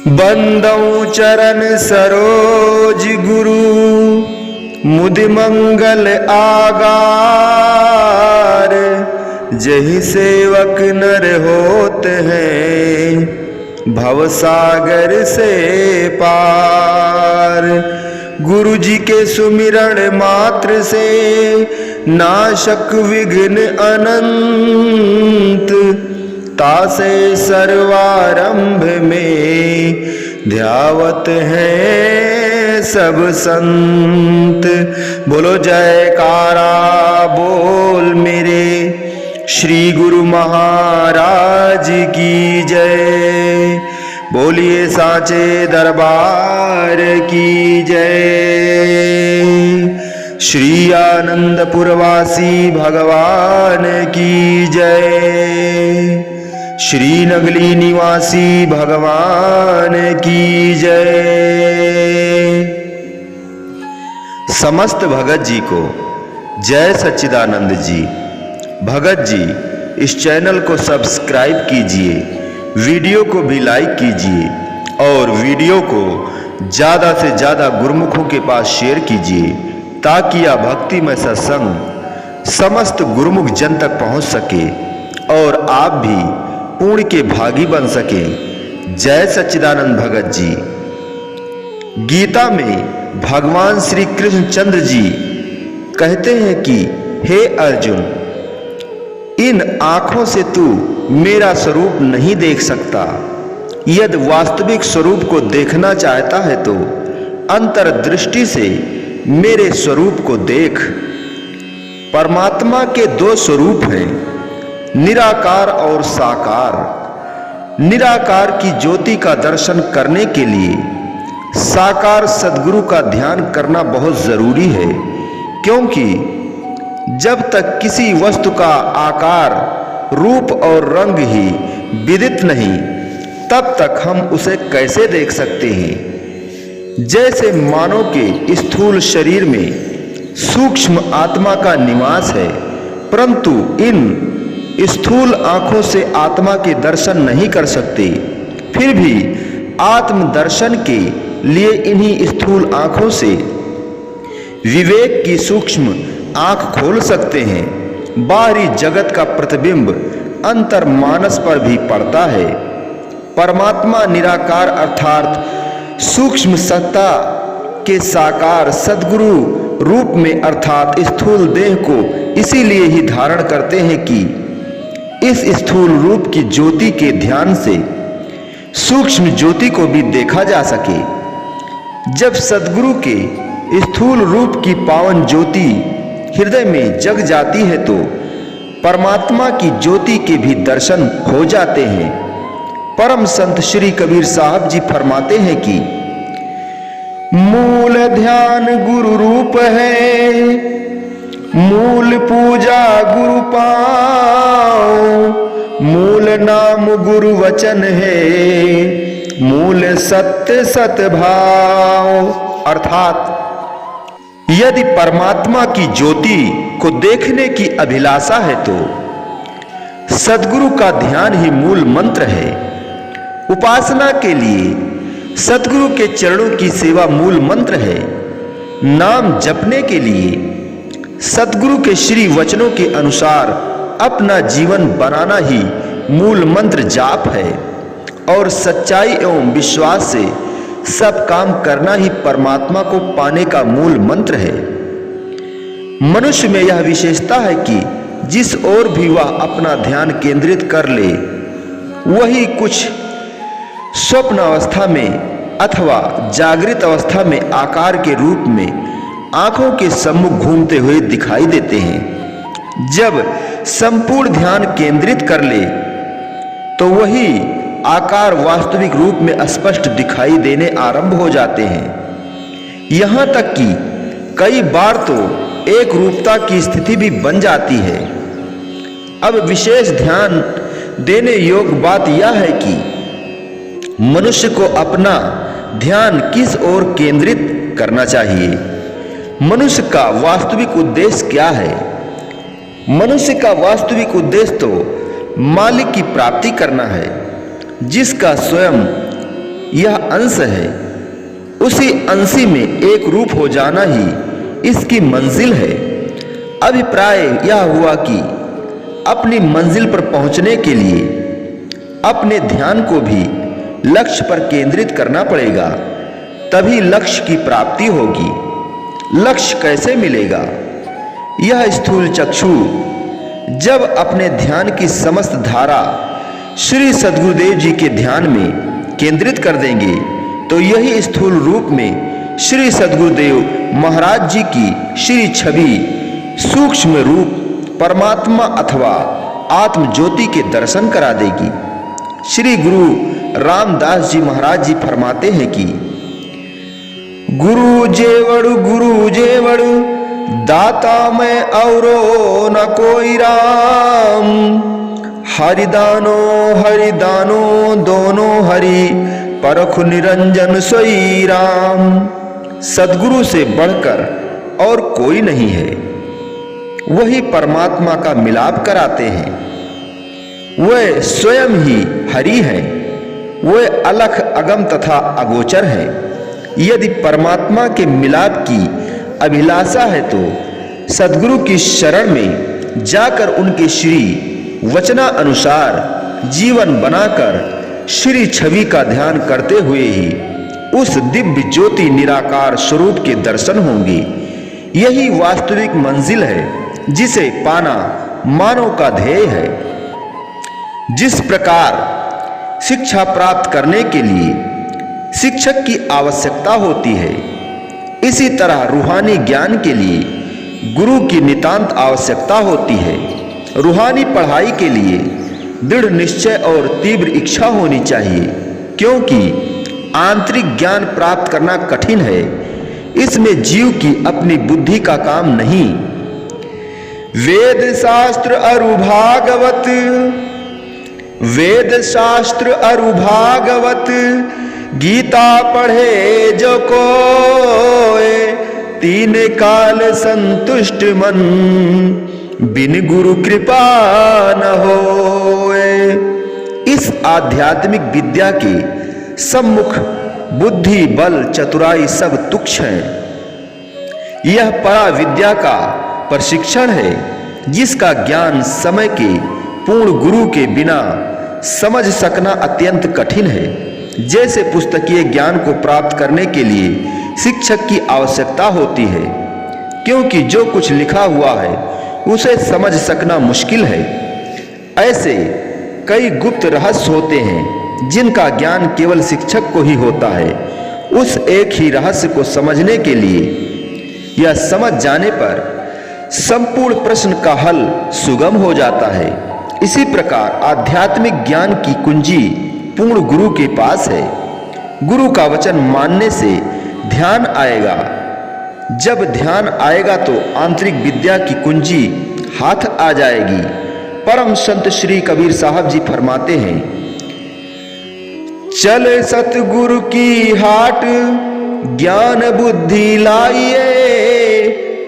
बंदौ चरण सरोज गुरु मुदि मंगल आगार। जहि सेवक नर होत हैं भव सागर से पार। गुरु जी के सुमिरण मात्र से नाशक विघ्न अनंत। तासे सर्वारंभ में ध्यावत हैं सब संत। बोलो जयकारा बोल मेरे श्री गुरु महाराज की जय। बोलिए साचे दरबार की जय। श्री आनंदपुरवासी भगवान की जय। श्री नगली निवासी भगवान की जय। समस्त भगत जी को जय सच्चिदानंद जी। भगत जी इस चैनल को सब्सक्राइब कीजिए, वीडियो को भी लाइक कीजिए और वीडियो को ज़्यादा से ज़्यादा गुरुमुखों के पास शेयर कीजिए ताकि यह भक्तिमय सत्संग समस्त गुरुमुख जन तक पहुंच सके और आप भी पुण्य के भागी बन सके। जय सच्चिदानंद भगत जी। गीता में भगवान श्री कृष्ण चंद्र जी कहते हैं कि हे अर्जुन, इन आंखों से तू मेरा स्वरूप नहीं देख सकता। यदि वास्तविक स्वरूप को देखना चाहता है तो अंतर्दृष्टि से मेरे स्वरूप को देख। परमात्मा के दो स्वरूप हैं, निराकार और साकार। निराकार की ज्योति का दर्शन करने के लिए साकार सद्गुरु का ध्यान करना बहुत जरूरी है, क्योंकि जब तक किसी वस्तु का आकार, रूप और रंग ही विदित नहीं, तब तक हम उसे कैसे देख सकते हैं। जैसे मानव के स्थूल शरीर में सूक्ष्म आत्मा का निवास है, परंतु इन स्थूल आंखों से आत्मा के दर्शन नहीं कर सकते, फिर भी आत्म दर्शन के लिए इन्हीं स्थूल आंखों से विवेक की सूक्ष्म आंख खोल सकते हैं। बाहरी जगत का प्रतिबिंब अंतर मानस पर भी पड़ता है। परमात्मा निराकार अर्थात सूक्ष्म सत्ता के साकार सद्गुरु रूप में अर्थात स्थूल देह को इसीलिए ही धारण करते हैं कि इस स्थूल रूप की ज्योति के ध्यान से सूक्ष्म ज्योति को भी देखा जा सके। जब सद्गुरु के स्थूल रूप की पावन ज्योति हृदय में जग जाती है तो परमात्मा की ज्योति के भी दर्शन हो जाते हैं। परम संत श्री कबीर साहब जी फरमाते हैं कि मूल ध्यान गुरु रूप है, मूल पूजा गुरु पाओ। मूल नाम गुरु वचन है, मूल सत्य सत भाव। अर्थात यदि परमात्मा की ज्योति को देखने की अभिलाषा है तो सद्गुरु का ध्यान ही मूल मंत्र है। उपासना के लिए सद्गुरु के चरणों की सेवा मूल मंत्र है। नाम जपने के लिए सद्गुरु के श्री वचनों के अनुसार अपना जीवन बनाना ही मूल मंत्र जाप है। और सच्चाई एवं विश्वास से सब काम करना ही परमात्मा को पाने का मूल मंत्र है। मनुष्य में यह विशेषता है कि जिस ओर भी वह अपना ध्यान केंद्रित कर ले, वही कुछ स्वप्न अवस्था में अथवा जागृत अवस्था में आकार के रूप में आंखों के सम्मुख घूमते हुए दिखाई देते हैं। जब संपूर्ण ध्यान केंद्रित कर ले तो वही आकार वास्तविक रूप में स्पष्ट दिखाई देने आरंभ हो जाते हैं। यहां तक कि कई बार तो एक रूपता की स्थिति भी बन जाती है। अब विशेष ध्यान देने योग्य बात यह है कि मनुष्य को अपना ध्यान किस ओर केंद्रित करना चाहिए। मनुष्य का वास्तविक उद्देश्य क्या है? मनुष्य का वास्तविक उद्देश्य तो मालिक की प्राप्ति करना है, जिसका स्वयं यह अंश है, उसी अंशी में एक रूप हो जाना ही इसकी मंजिल है। अभिप्राय यह हुआ कि अपनी मंजिल पर पहुंचने के लिए अपने ध्यान को भी लक्ष्य पर केंद्रित करना पड़ेगा, तभी लक्ष्य की प्राप्ति होगी। लक्ष्य कैसे मिलेगा? यह स्थूल चक्षु जब अपने ध्यान की समस्त धारा श्री सद्गुरुदेव जी के ध्यान में केंद्रित कर देंगे तो यही स्थूल रूप में श्री सद्गुरुदेव महाराज जी की श्री छवि सूक्ष्म रूप परमात्मा अथवा आत्म ज्योति के दर्शन करा देगी। श्री गुरु रामदास जी महाराज जी फरमाते हैं कि गुरु जेवड़ दाता मैं औरो न कोई राम, हरिदानो दोनों हरि परखु निरंजन सोई राम। सद्गुरु से बढ़कर और कोई नहीं है, वही परमात्मा का मिलाप कराते हैं। वह स्वयं ही हरि है, वह अलख अगम तथा अगोचर है। यदि परमात्मा के मिलाप की अभिलाषा है तो सद्गुरु की शरण में जाकर उनके श्री वचना अनुसार जीवन बनाकर श्री छवि का ध्यान करते हुए ही उस दिव्य ज्योति निराकार स्वरूप के दर्शन होंगे। यही वास्तविक मंजिल है जिसे पाना मानव का ध्येय है। जिस प्रकार शिक्षा प्राप्त करने के लिए शिक्षक की आवश्यकता होती है, इसी तरह रूहानी ज्ञान के लिए गुरु की नितांत आवश्यकता होती है। रूहानी पढ़ाई के लिए दृढ़ निश्चय और तीव्र इच्छा होनी चाहिए, क्योंकि आंतरिक ज्ञान प्राप्त करना कठिन है। इसमें जीव की अपनी बुद्धि का काम नहीं। वेद शास्त्र अरु भागवत गीता पढ़े जो कोय, तीन काल संतुष्ट मन बिन गुरु कृपा न होए। इस आध्यात्मिक विद्या के सम्मुख बुद्धि बल चतुराई सब तुच्छ हैं। यह परा विद्या का प्रशिक्षण है, जिसका ज्ञान समय के पूर्ण गुरु के बिना समझ सकना अत्यंत कठिन है। जैसे पुस्तकीय ज्ञान को प्राप्त करने के लिए शिक्षक की आवश्यकता होती है, क्योंकि जो कुछ लिखा हुआ है उसे समझ सकना मुश्किल है। ऐसे कई गुप्त रहस्य होते हैं जिनका ज्ञान केवल शिक्षक को ही होता है। उस एक ही रहस्य को समझने के लिए या समझ जाने पर संपूर्ण प्रश्न का हल सुगम हो जाता है। इसी प्रकार आध्यात्मिक ज्ञान की कुंजी पूर्ण गुरु के पास है। गुरु का वचन मानने से ध्यान आएगा। जब ध्यान आएगा तो आंतरिक विद्या की कुंजी हाथ आ जाएगी। परम संत श्री कबीर साहब जी फरमाते हैं, चल सतगुरु की हाट ज्ञान बुद्धि लाइए,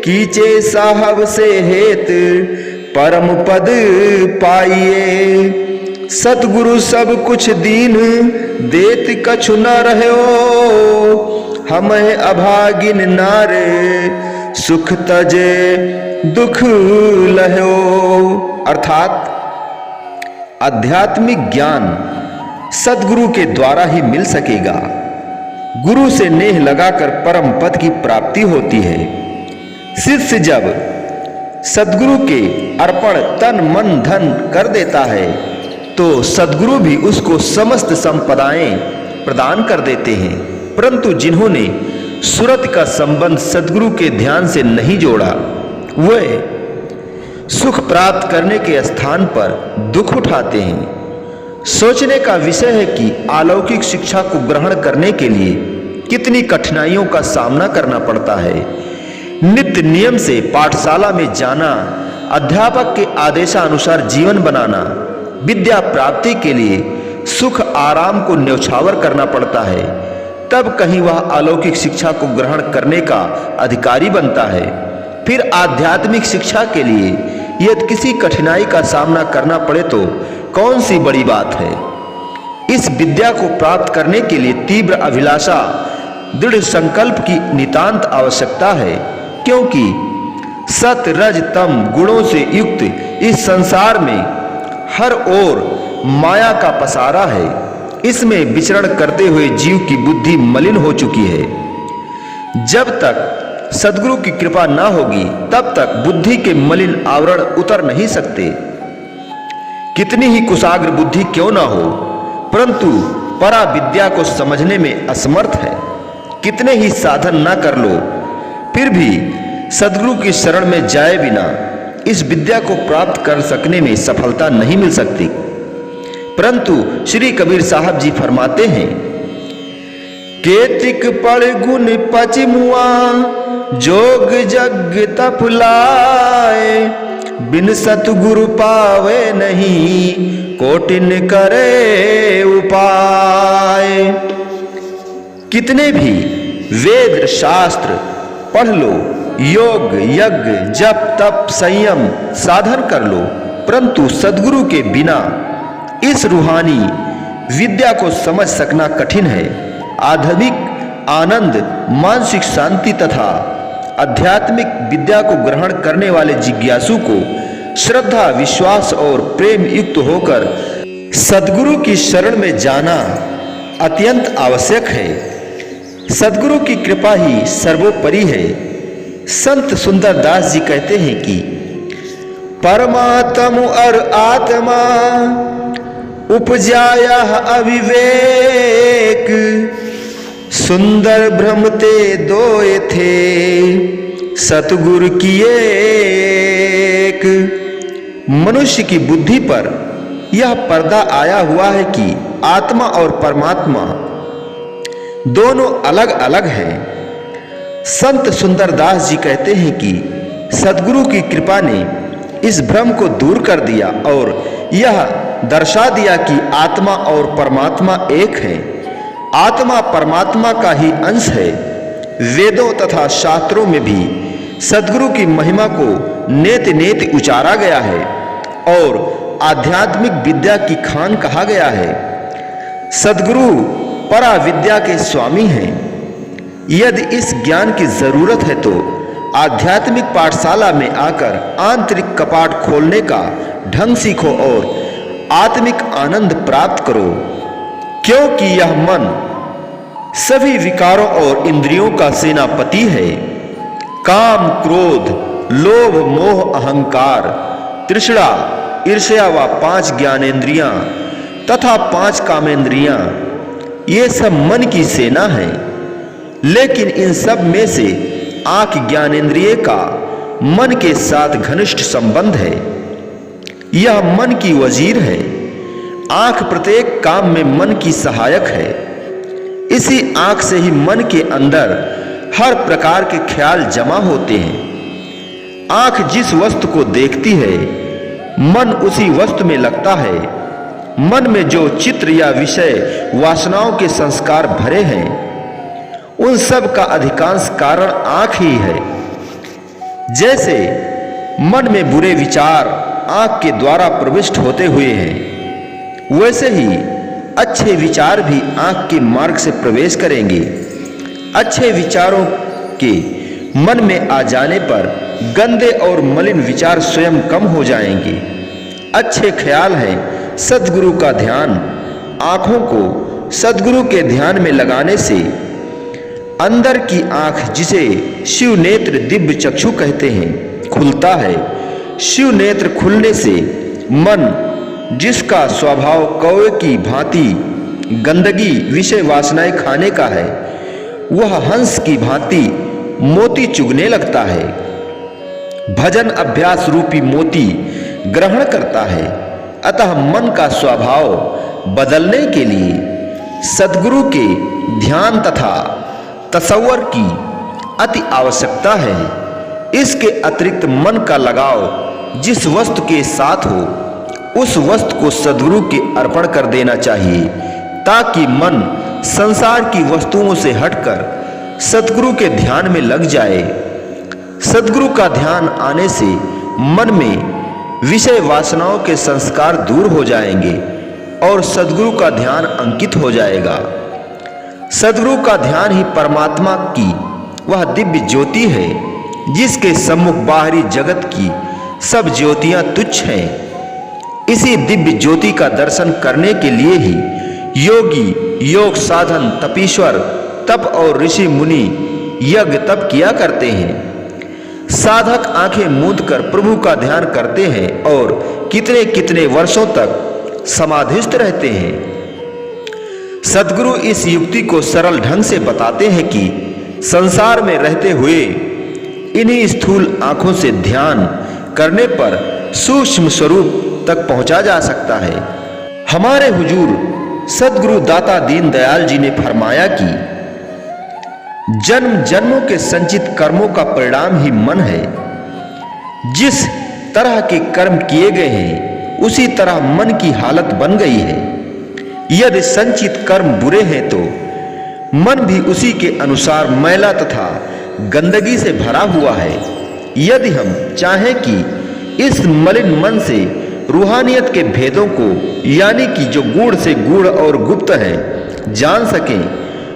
कीचे साहब से हेत परम पद पाइए। सतगुरु सब कुछ दीन देत कछु न रहो, हमें अभागिन नारे सुख तजे दुख लहो। अर्थात आध्यात्मिक ज्ञान सद्गुरु के द्वारा ही मिल सकेगा। गुरु से नेह लगाकर परम पद की प्राप्ति होती है। शिष्य जब सद्गुरु के अर्पण तन मन धन कर देता है तो सद्गुरु भी उसको समस्त संपदाएं प्रदान कर देते हैं। परंतु जिन्होंने सुरत का संबंध सद्गुरु के ध्यान से नहीं जोड़ा, वे सुख प्राप्त करने के स्थान पर दुख उठाते हैं। सोचने का विषय है कि अलौकिक शिक्षा को ग्रहण करने के लिए कितनी कठिनाइयों का सामना करना पड़ता है। नित्य नियम से पाठशाला में जाना, अध्यापक के आदेशानुसार जीवन बनाना, विद्या प्राप्ति के लिए सुख आराम को न्यौछावर करना पड़ता है, तब कहीं वह अलौकिक शिक्षा को ग्रहण करने का अधिकारी बनता है। फिर आध्यात्मिक शिक्षा के लिए यदि किसी कठिनाई का सामना करना पड़े तो कौन सी बड़ी बात है। इस विद्या को प्राप्त करने के लिए तीव्र अभिलाषा, दृढ़ संकल्प की नितांत आवश्यकता है, क्योंकि सत रज तम गुणों से युक्त इस संसार में हर ओर माया का पसारा है। इसमें विचरण करते हुए जीव की बुद्धि मलिन हो चुकी है। जब तक सद्गुरु की कृपा न होगी तब तक बुद्धि के मलिन आवरण उतर नहीं सकते। कितनी ही कुशाग्र बुद्धि क्यों ना हो, परंतु परा विद्या को समझने में असमर्थ है। कितने ही साधन ना कर लो, फिर भी सद्गुरु की शरण में जाए बिना इस विद्या को प्राप्त कर सकने में सफलता नहीं मिल सकती। परंतु श्री कबीर साहब जी फरमाते हैं, केतिक पड़ गुण पचमुआ जोग जग तप लाए, बिन सतगुरु पावे नहीं कोटिन करे उपाय। कितने भी वेद शास्त्र पढ़ लो, योग यज्ञ जप तप संयम साधन कर लो, परंतु सद्गुरु के बिना इस रूहानी विद्या को समझ सकना कठिन है। आध्यात्मिक आनंद, मानसिक शांति तथा आध्यात्मिक विद्या को ग्रहण करने वाले जिज्ञासु को श्रद्धा, विश्वास और प्रेम युक्त होकर सद्गुरु की शरण में जाना अत्यंत आवश्यक है। सद्गुरु की कृपा ही सर्वोपरि है। संत सुंदर दास जी कहते हैं कि परमात्म और आत्मा उपजाया अविवेक, सुंदर भ्रमते दोए थे सतगुरु किए एक। मनुष्य की बुद्धि पर यह पर्दा आया हुआ है कि आत्मा और परमात्मा दोनों अलग अलग हैं। संत सुंदर दास जी कहते हैं कि सद्गुरु की कृपा ने इस भ्रम को दूर कर दिया और यह दर्शा दिया कि आत्मा और परमात्मा एक है। आत्मा परमात्मा का ही अंश है। वेदों तथा शास्त्रों में भी सद्गुरु की महिमा को नेत नेत उचारा गया है और आध्यात्मिक विद्या की खान कहा गया है। सद्गुरु परा विद्या के स्वामी हैं। यदि इस ज्ञान की जरूरत है तो आध्यात्मिक पाठशाला में आकर आंतरिक कपाट खोलने का ढंग सीखो और आत्मिक आनंद प्राप्त करो, क्योंकि यह मन सभी विकारों और इंद्रियों का सेनापति है। काम, क्रोध, लोभ, मोह, अहंकार, तृष्णा, ईर्ष्या व 5 ज्ञानेंद्रियां तथा 5 कामेंद्रियां, ये सब मन की सेना है। लेकिन इन सब में से आंख ज्ञानेंद्रिय का मन के साथ घनिष्ठ संबंध है। यह मन की वजीर है। आंख प्रत्येक काम में मन की सहायक है। इसी आंख से ही मन के अंदर हर प्रकार के ख्याल जमा होते हैं। आंख जिस वस्तु को देखती है, मन उसी वस्तु में लगता है। मन में जो चित्र या विषय वासनाओं के संस्कार भरे हैं, उन सब का अधिकांश कारण आंख ही है। जैसे मन में बुरे विचार आंख के द्वारा प्रविष्ट होते हुए हैं, वैसे ही अच्छे विचार भी आंख के मार्ग से प्रवेश करेंगे। अच्छे विचारों के मन में आ जाने पर गंदे और मलिन विचार स्वयं कम हो जाएंगे। अच्छे ख्याल है सद्गुरु का ध्यान। आंखों को सद्गुरु के ध्यान में लगाने से अंदर की आंख, जिसे शिव नेत्र दिव्य चक्षु कहते हैं, खुलता है। शिव नेत्र खुलने से मन, जिसका स्वभाव कौवे की भांति गंदगी विषय वासनाएं खाने का है, वह हंस की भांति मोती चुगने लगता है। भजन अभ्यास रूपी मोती ग्रहण करता है। अतः मन का स्वभाव बदलने के लिए सद्गुरु के ध्यान तथा तसव्वुर की अति आवश्यकता है। इसके अतिरिक्त मन का लगाव जिस वस्तु के साथ हो, उस वस्तु को सद्गुरु के अर्पण कर देना चाहिए, ताकि मन संसार की वस्तुओं से हटकर सद्गुरु के ध्यान में लग जाए। सद्गुरु का ध्यान आने से मन में विषय वासनाओं के संस्कार दूर हो जाएंगे और सद्गुरु का ध्यान अंकित हो जाएगा। सद्गुरु का ध्यान ही परमात्मा की वह दिव्य ज्योति है जिसके सम्मुख बाहरी जगत की सब ज्योतियां तुच्छ हैं। इसी दिव्य ज्योति का दर्शन करने के लिए ही योगी योग साधन तपीश्वर तप और ऋषि मुनि यज्ञ तप किया करते हैं। साधक आंखें मूंद कर प्रभु का ध्यान करते हैं और कितने कितने वर्षों तक समाधिस्थ रहते हैं। सद्गुरु इस युक्ति को सरल ढंग से बताते हैं कि संसार में रहते हुए इन्हीं स्थूल आंखों से ध्यान करने पर सूक्ष्म स्वरूप तक पहुंचा जा सकता है। हमारे हुजूर सद्गुरु दाता दीनदयाल जी ने फरमाया कि जन्म जन्मों के संचित कर्मों का परिणाम ही मन है। जिस तरह के कर्म किए गए हैं उसी तरह मन की हालत बन गई है। यदि संचित कर्म बुरे हैं तो मन भी उसी के अनुसार मैला तथा गंदगी से भरा हुआ है। यदि हम चाहें कि इस मलिन मन से रूहानियत के भेदों को यानी कि जो गूढ़ से गूढ़ और गुप्त है जान सकें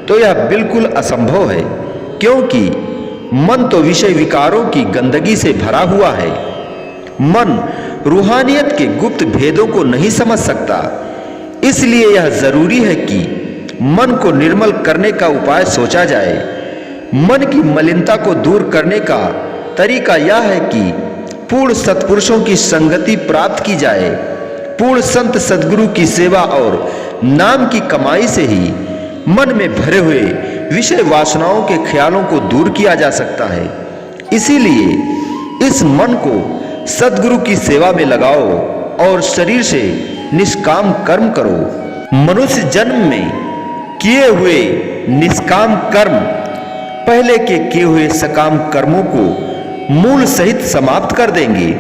तो यह बिल्कुल असंभव है, क्योंकि मन तो विषय विकारों की गंदगी से भरा हुआ है। मन रूहानियत के गुप्त भेदों को नहीं समझ सकता। इसलिए यह जरूरी है कि मन को निर्मल करने का उपाय सोचा जाए। मन की मलिनता को दूर करने का तरीका यह है कि पूर्ण सत्पुरुषों की संगति प्राप्त की जाए। पूर्ण संत सद्गुरु की सेवा और नाम की कमाई से ही मन में भरे हुए विषय वासनाओं के ख्यालों को दूर किया जा सकता है। इसीलिए इस मन को सद्गुरु की सेवा में लगाओ और शरीर से निष्काम कर्म करो। मनुष्य जन्म में किए हुए निष्काम कर्म पहले के किए हुए सकाम कर्मों को मूल सहित समाप्त कर देंगे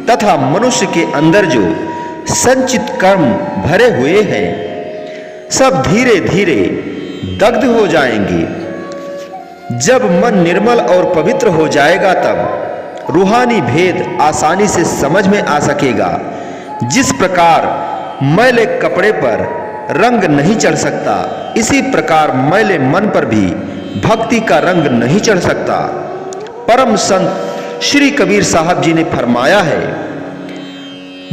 तथा मनुष्य के अंदर जो संचित कर्म भरे हुए हैं सब धीरे धीरे दग्ध हो जाएंगे। जब मन निर्मल और पवित्र हो जाएगा तब रूहानी भेद आसानी से समझ में आ सकेगा। जिस प्रकार मैले कपड़े पर रंग नहीं चढ़ सकता, इसी प्रकार मैले मन पर भी भक्ति का रंग नहीं चढ़ सकता। परम संत श्री कबीर साहब जी ने फरमाया है,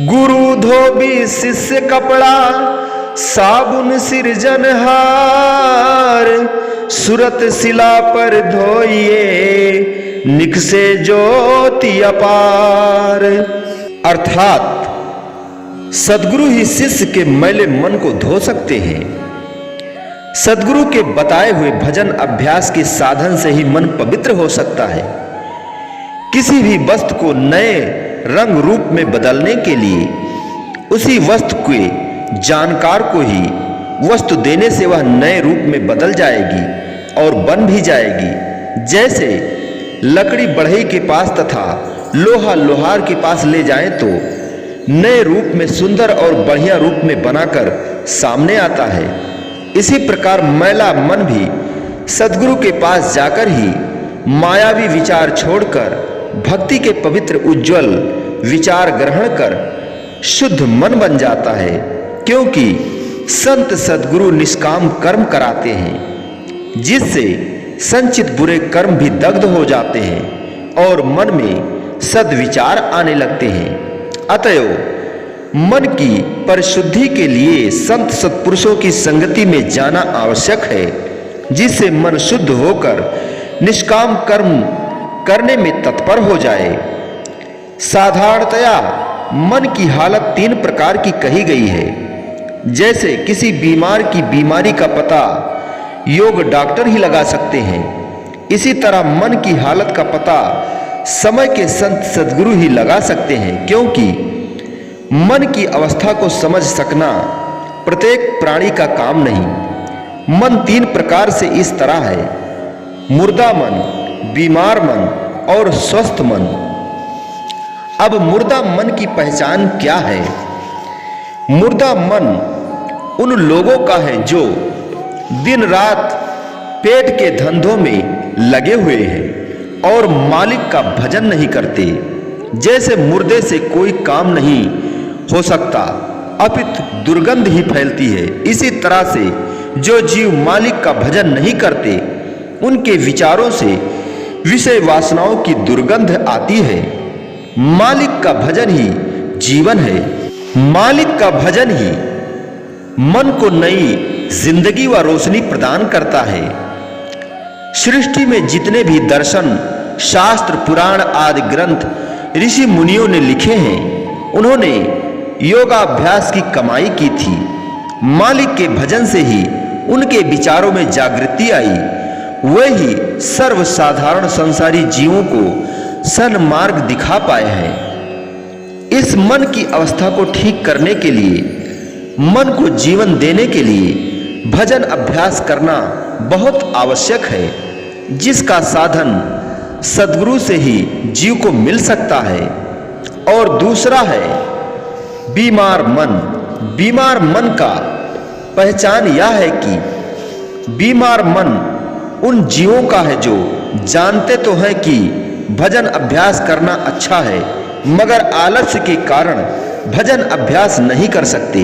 गुरु धोबी शिष्य कपड़ा साबुन सिरजनहार, सूरत शिला पर धोइए निकसे ज्योति अपार। अर्थात सद्गुरु ही शिष्य के मैले मन को धो सकते हैं। सद्गुरु के बताए हुए भजन अभ्यास के साधन से ही मन पवित्र हो सकता है। किसी भी वस्तु को नए रंग रूप में बदलने के लिए उसी वस्तु के जानकार को ही वस्तु देने से वह नए रूप में बदल जाएगी और बन भी जाएगी। जैसे लकड़ी बढ़ई के पास तथा लोहा लोहार के पास ले जाएं तो नए रूप में सुंदर और बढ़िया रूप में बनाकर सामने आता है। इसी प्रकार मैला मन भी सद्गुरु के पास जाकर ही मायावी विचार छोड़कर भक्ति के पवित्र उज्जवल विचार ग्रहण कर शुद्ध मन बन जाता है। क्योंकि संत सद्गुरु निष्काम कर्म कराते हैं जिससे संचित बुरे कर्म भी दग्ध हो जाते हैं और मन में सद्विचार आने लगते हैं। अतएव मन की परिशुद्धि के लिए संत सत्पुरुषों की संगति में जाना आवश्यक है, जिससे मन शुद्ध होकर निष्काम कर्म करने में तत्पर हो जाए। साधारणतया मन की हालत 3 प्रकार की कही गई है। जैसे किसी बीमार की बीमारी का पता योग डॉक्टर ही लगा सकते हैं, इसी तरह मन की हालत का पता समय के संत सद्गुरु ही लगा सकते हैं। क्योंकि मन की अवस्था को समझ सकना प्रत्येक प्राणी का काम नहीं। मन 3 प्रकार से इस तरह है: मुर्दा मन, बीमार मन और स्वस्थ मन। अब मुर्दा मन की पहचान क्या है? मुर्दा मन उन लोगों का है जो दिन रात पेट के धंधों में लगे हुए हैं और मालिक का भजन नहीं करते। जैसे मुर्दे से कोई काम नहीं हो सकता, अपितु दुर्गंध ही फैलती है। इसी तरह से जो जीव मालिक का भजन नहीं करते, उनके विचारों से विषय वासनाओं की दुर्गंध आती है। मालिक का भजन ही जीवन है। मालिक का भजन ही मन को नई जिंदगी व रोशनी प्रदान करता है। सृष्टि में जितने भी दर्शन, शास्त्र, पुराण आदि ग्रंथ ऋषि मुनियों ने लिखे हैं, उन्होंने योगाभ्यास की कमाई की थी। मालिक के भजन से ही उनके विचारों में जागृति आई। वही सर्वसाधारण संसारी जीवों को सन्मार्ग दिखा पाए हैं। इस मन की अवस्था को ठीक करने के लिए, मन को जीवन देने के लिए भजन अभ्यास करना बहुत आवश्यक है, जिसका साधन सद्गुरु से ही जीव को मिल सकता है। और दूसरा है बीमार मन। बीमार मन का पहचान यह है कि बीमार मन उन जीवों का है जो जानते तो हैं कि भजन अभ्यास करना अच्छा है, मगर आलस्य के कारण भजन अभ्यास नहीं कर सकते।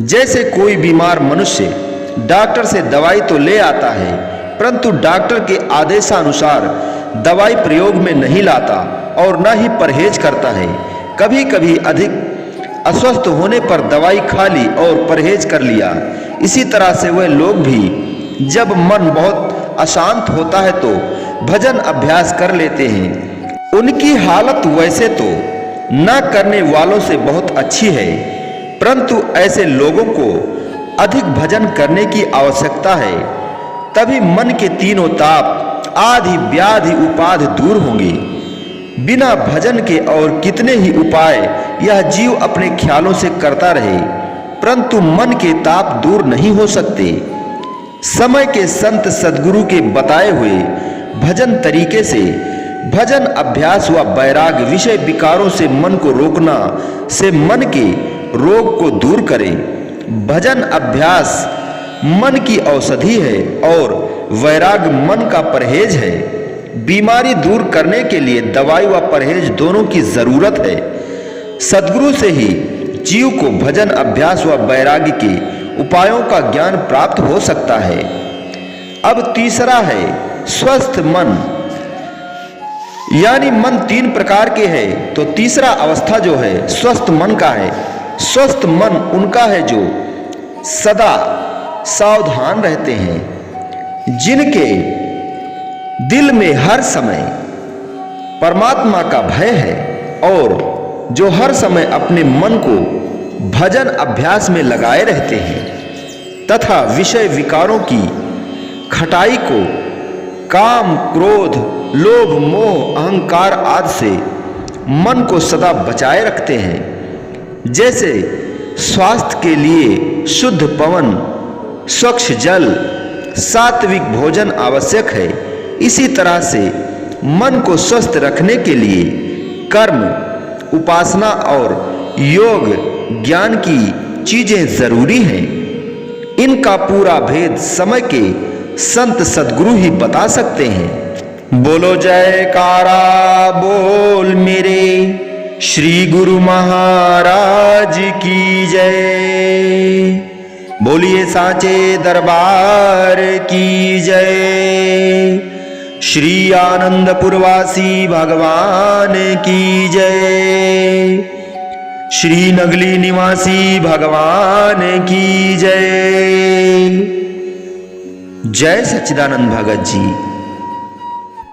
जैसे कोई बीमार मनुष्य डॉक्टर से दवाई तो ले आता है, परंतु डॉक्टर के आदेशानुसार दवाई प्रयोग में नहीं लाता और न ही परहेज करता है। कभी कभी अधिक अस्वस्थ होने पर दवाई खा ली और परहेज कर लिया। इसी तरह से वह लोग भी जब मन बहुत अशांत होता है तो भजन अभ्यास कर लेते हैं। उनकी हालत वैसे तो न करने वालों से बहुत अच्छी है, परंतु ऐसे लोगों को अधिक भजन करने की आवश्यकता है। तभी मन के तीनों ताप, आदि व्याधि उपाधि दूर होंगे। बिना भजन के और कितने ही उपाय यह जीव अपने ख्यालों से करता रहे, परंतु मन के ताप दूर नहीं हो सकते। समय के संत सद्गुरु के बताए हुए भजन तरीके से भजन अभ्यास व वैराग्य विषय विकारों से मन को रोकना से मन के रोग को दूर करें। भजन अभ्यास मन की औषधि है और वैराग्य मन का परहेज है। बीमारी दूर करने के लिए दवाई व परहेज दोनों की जरूरत है। सद्गुरु से ही जीव को भजन अभ्यास व वैराग्य के उपायों का ज्ञान प्राप्त हो सकता है। अब तीसरा है स्वस्थ मन। यानी मन तीन प्रकार के हैं, तो तीसरा अवस्था जो है स्वस्थ मन का है। स्वस्थ मन उनका है जो सदा सावधान रहते हैं, जिनके दिल में हर समय परमात्मा का भय है और जो हर समय अपने मन को भजन अभ्यास में लगाए रहते हैं तथा विषय विकारों की खटाई को, काम, क्रोध, लोभ, मोह, अहंकार आदि से मन को सदा बचाए रखते हैं। जैसे स्वास्थ्य के लिए शुद्ध पवन, स्वच्छ जल, सात्विक भोजन आवश्यक है, इसी तरह से मन को स्वस्थ रखने के लिए कर्म, उपासना और योग ज्ञान की चीजें जरूरी हैं। इनका पूरा भेद समय के संत सद्गुरु ही बता सकते हैं। बोलो जयकारा बोल मेरे श्री गुरु महाराज की जय। बोलिए साचे दरबार की जय। श्री आनंदपुरवासी भगवान की जय। श्री नगली निवासी भगवान की जय। जय सच्चिदानंद भगत जी।